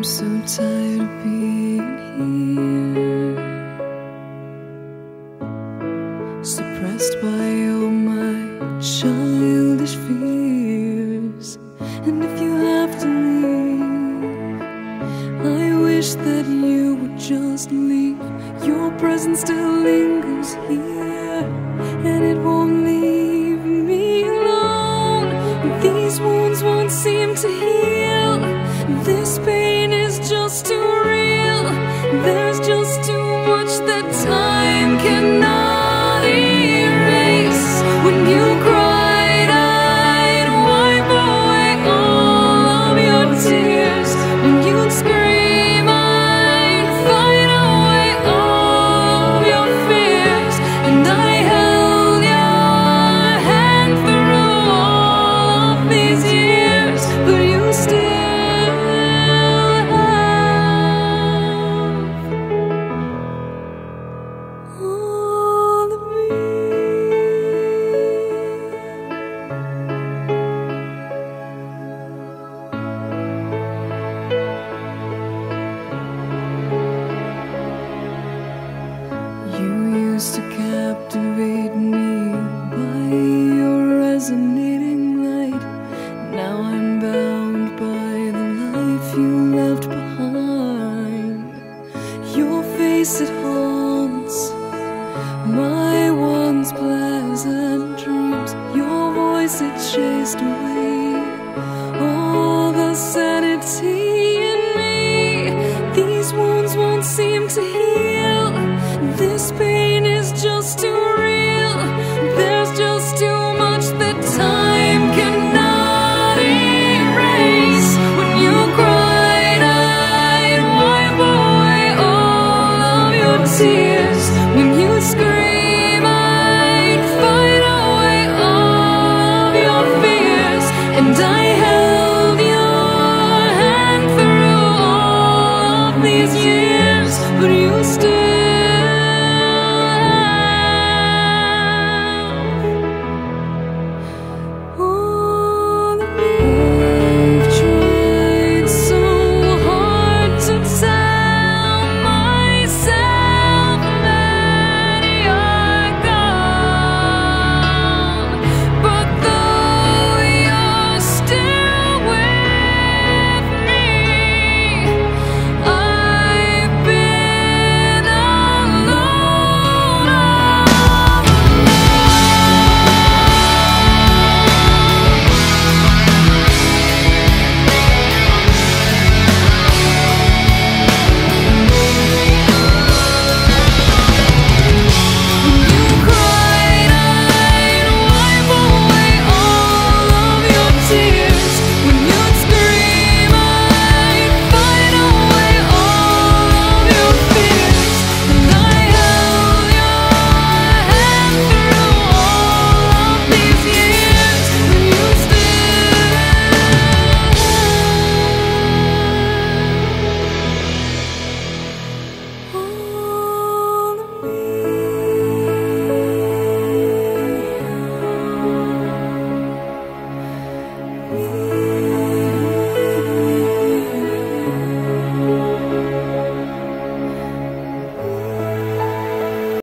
I'm so tired of being here, suppressed by all my childish fears. And if you have to leave, I wish that you would just leave. Your presence still lingers here, and it won't leave me alone. These wounds won't seem to heal. This pain is just too real. There's just too much that time cannot erase. When you cried, I'd wipe away all of your tears. When you'd scream, I'd fight away all of your fears. And I held your hand through all of these years, but you still to captivate me by your resonating light. Now I'm bound by the life you left behind. Your face, it haunts my once pleasant dreams. Your voice, it chased away all the sanity in me. These wounds won't seem to heal. This pain is just too real. There's just too much that time cannot erase. When you cried, I'd wipe away all of your tears. When you scream, I'd fight away all of your fears. And I held your hand through all of these years, but you still